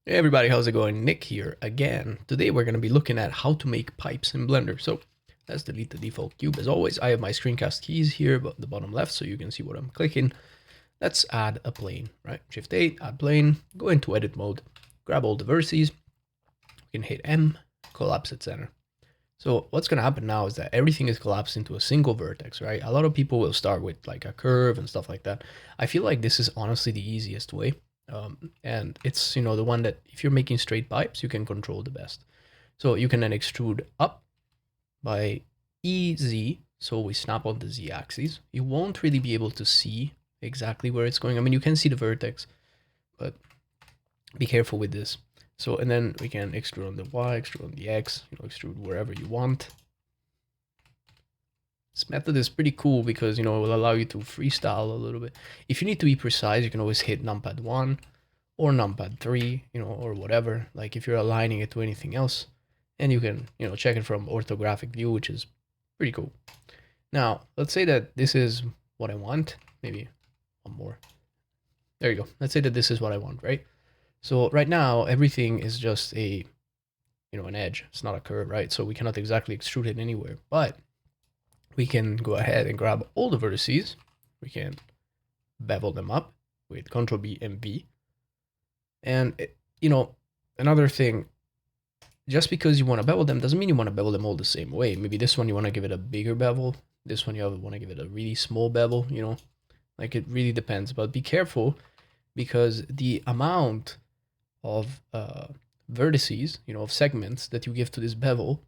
Hey everybody, how's it going? Nick here again. Today we're going to be looking at how to make pipes in Blender. So let's delete the default cube. As always, I have my screencast keys here at the bottom left so you can see what I'm clicking. Let's add a plane, right? Shift 8, add plane, go into edit mode, grab all the vertices, we can hit M, collapse at center. So what's going to happen now is that everything is collapsed into a single vertex, right? A lot of people will start with like a curve and stuff like that. I feel like this is honestly the easiest way. And it's, the one that if you're making straight pipes, you can control the best. So you can then extrude up by EZ. So we snap on the Z axis. You won't really be able to see exactly where it's going. I mean, you can see the vertex, but be careful with this. So, and then we can extrude on the Y, extrude on the X, extrude wherever you want. This method is pretty cool because, it will allow you to freestyle a little bit. If you need to be precise, you can always hit numpad 1 or numpad 3, or whatever. Like if you're aligning it to anything else, and you can, check it from orthographic view, which is pretty cool. Now, let's say that this is what I want. Maybe one more. There you go. Let's say that this is what I want, right? So right now, everything is just an edge. It's not a curve, right? So we cannot exactly extrude it anywhere, but we can go ahead and grab all the vertices. We can bevel them up with Ctrl B and V. And, another thing, just because you want to bevel them doesn't mean you want to bevel them all the same way. Maybe this one you want to give it a bigger bevel. This one you want to give it a really small bevel, like it really depends. But be careful because the amount of vertices, of segments that you give to this bevel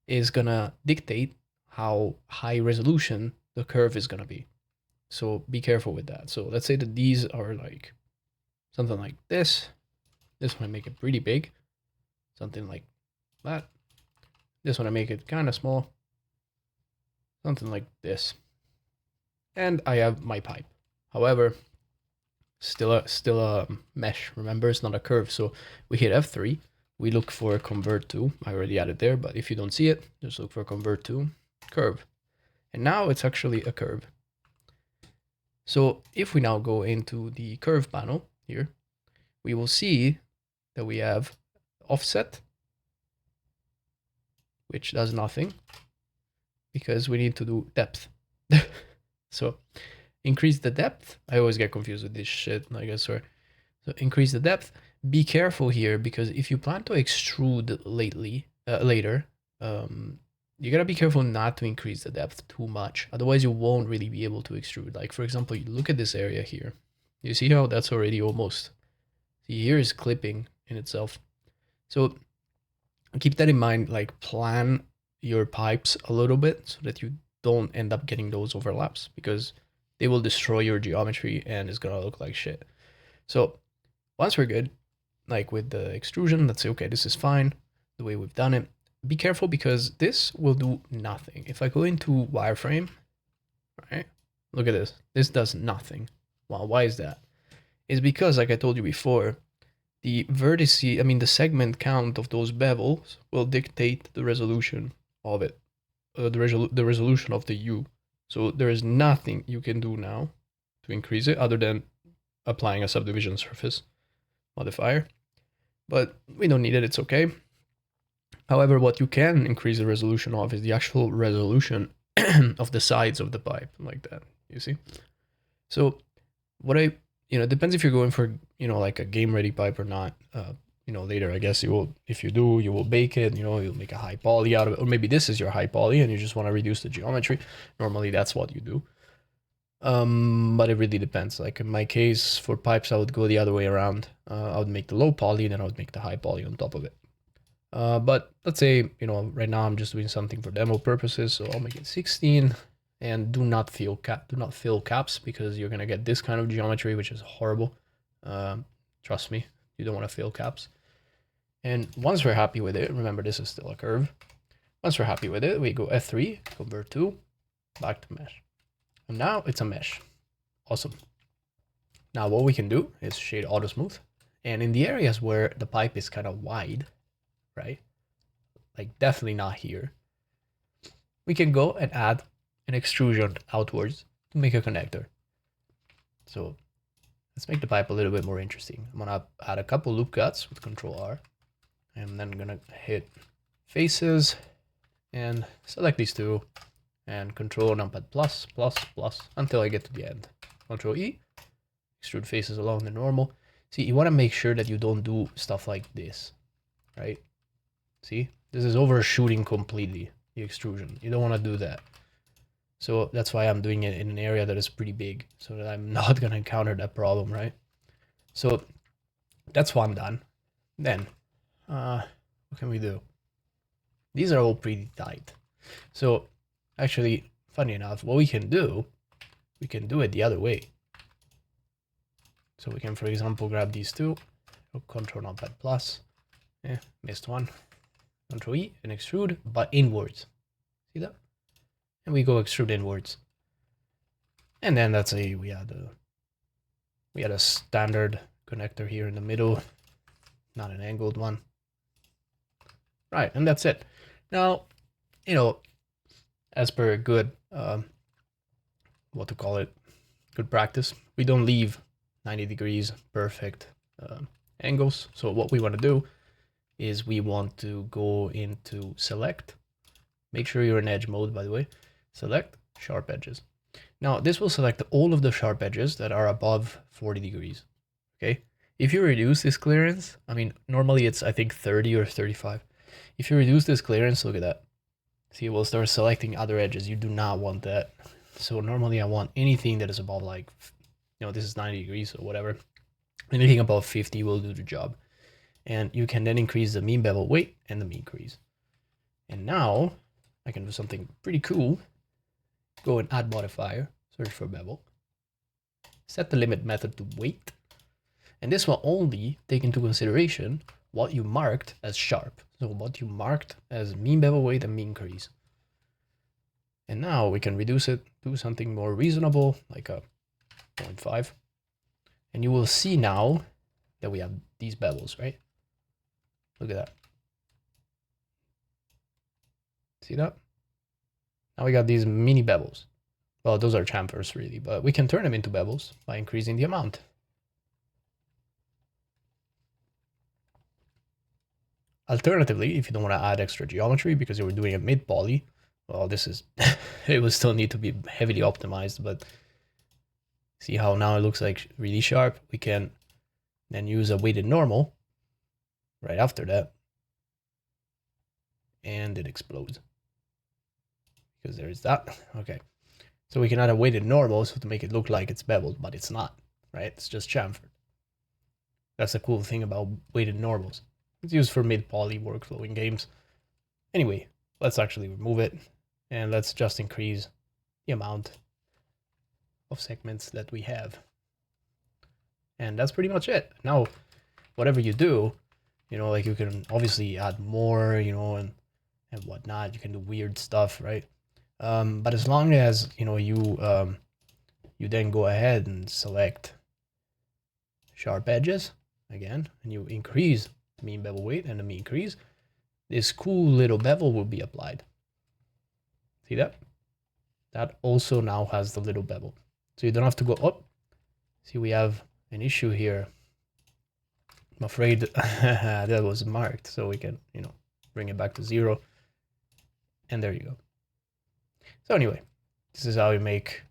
is gonna dictate how high resolution the curve is gonna be. So be careful with that. So let's say that these are like something like this. This one I make it pretty big, something like that. This one I make it kind of small, something like this. And I have my pipe. However, still a mesh. Remember, it's not a curve. So we hit F3. We look for convert to. I already added there, but if you don't see it, just look for convert to curve. And now it's actually a curve. So if we now go into the curve panel here, we will see that we have offset, which does nothing because we need to do depth. So increase the depth. I always get confused with this shit, I guess. So increase the depth. Be careful here because if you plan to extrude later, you gotta be careful not to increase the depth too much. Otherwise, you won't really be able to extrude. Like for example, you look at this area here. You see how that's already almost. See, here is clipping in itself. So keep that in mind. Like plan your pipes a little bit so that you don't end up getting those overlaps because they will destroy your geometry and it's gonna look like shit. So once we're good, like with the extrusion, let's say, okay, this is fine the way we've done it. Be careful because this will do nothing. If I go into wireframe, right, look at this. This does nothing. Well, why is that? It's because, like I told you before, the vertice, I mean, the segment count of those bevels will dictate the resolution of it, the resolution of the U. So there is nothing you can do now to increase it other than applying a subdivision surface modifier. But we don't need it, it's okay. However, what you can increase the resolution of is the actual resolution of the sides of the pipe, like that, you see? So what it depends if you're going for, like a game ready pipe or not. Later, I guess you will, if you do, you will bake it, you'll make a high poly out of it. Or maybe this is your high poly and you just want to reduce the geometry. Normally that's what you do. But it really depends. Like in my case, for pipes, I would go the other way around. I would make the low poly, then I would make the high poly on top of it. But let's say, right now I'm just doing something for demo purposes, so I'll make it 16 and do not fill caps because you're gonna get this kind of geometry, which is horrible. Trust me, you don't want to fill caps. And once we're happy with it, remember this is still a curve. Once we're happy with it, we go F3, convert to, back to mesh. And now it's a mesh. Awesome. Now what we can do is shade auto smooth. And in the areas where the pipe is kind of wide, right? Like definitely not here. We can go and add an extrusion outwards to make a connector. So let's make the pipe a little bit more interesting. I'm gonna add a couple loop cuts with Control R. I'm then gonna hit faces and select these two and Control numpad plus until I get to the end. Control E, extrude faces along the normal. See, you want to make sure that you don't do stuff like this, right? See, this is overshooting completely the extrusion. You don't want to do that. So that's why I'm doing it in an area that is pretty big, so that I'm not going to encounter that problem, right? So that's one done. Then, what can we do? These are all pretty tight. So actually, funny enough, what we can do it the other way. So we can, for example, grab these two, Control numpad plus, missed one, Control E and extrude, but inwards. See that? And we go extrude inwards. And then that's we had a standard connector here in the middle, not an angled one. Right, and that's it. Now, you know, as per good, good practice, we don't leave 90 degrees perfect angles. So what we want to do is we want to go into select. Make sure you're in edge mode, by the way. Select sharp edges. Now this will select all of the sharp edges that are above 40 degrees. Okay. If you reduce this clearance, I mean, normally it's, I think, 30 or 35. If you reduce this clearance, look at that. See, it will start selecting other edges. You do not want that. So normally I want anything that is above, like, you know, this is 90 degrees or whatever. Anything above 50 will do the job. And you can then increase the mean bevel weight and the mean crease. And now I can do something pretty cool. Go and add modifier, search for bevel. Set the limit method to weight. And this will only take into consideration what you marked as sharp. So what you marked as mean bevel weight and mean crease. And now we can reduce it to something more reasonable, like a 0.5. And you will see now that we have these bevels, right? Look at that. See that? Now we got these mini bevels. Well, those are chamfers really, but we can turn them into bevels by increasing the amount. Alternatively, if you don't want to add extra geometry because you were doing a mid poly, well, this is, it will still need to be heavily optimized, but see how now it looks like really sharp? We can then use a weighted normal right after that, and it explodes. Because there is that. Okay. So we can add a weighted normal so to make it look like it's beveled, but it's not, right? It's just chamfered. That's the cool thing about weighted normals. It's used for mid-poly workflow in games. Anyway, let's actually remove it, and let's just increase the amount of segments that we have. And that's pretty much it. Now, whatever you do, you know, like you can obviously add more, you know, and whatnot. You can do weird stuff, right? But as long as, you know, you then go ahead and select sharp edges again, and you increase the mean bevel weight and the mean crease, this cool little bevel will be applied. See that? That also now has the little bevel. So you don't have to go up. See, we have an issue here. I'm afraid that was marked, so we can, you know, bring it back to 0. And there you go. So anyway, this is how you make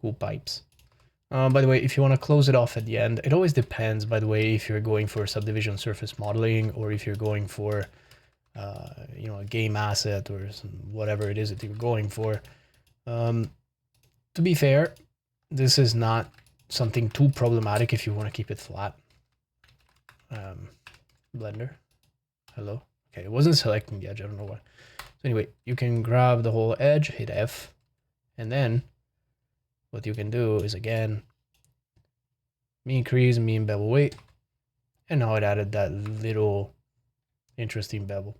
cool pipes. By the way, if you want to close it off at the end, it always depends, by the way, if you're going for subdivision surface modeling or if you're going for, you know, a game asset or whatever it is that you're going for. To be fair, this is not something too problematic if you want to keep it flat. Blender, hello. Okay, it wasn't selecting the edge, I don't know why. So anyway, you can grab the whole edge, hit F, and then what you can do is, again, mean crease, mean bevel weight, and now it added that little interesting bevel.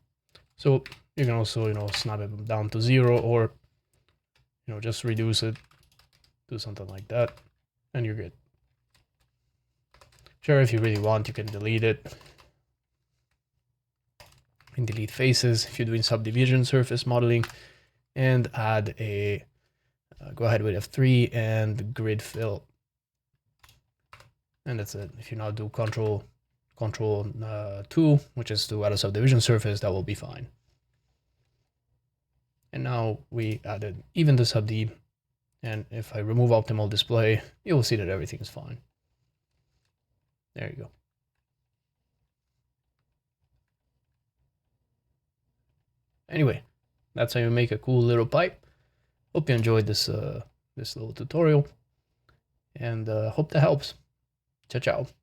So you can also, you know, snap it down to 0, or, you know, just reduce it, do something like that, and you're good. Sure, if you really want, you can delete it. And delete faces if you're doing subdivision surface modeling, and add a go ahead with F3 and grid fill. And that's it. If you now do control 2, which is to add a subdivision surface, that will be fine. And now we added even the subd, and if I remove optimal display, you will see that everything is fine. There you go. Anyway, that's how you make a cool little pipe. Hope you enjoyed this this little tutorial, and hope that helps. Ciao, ciao.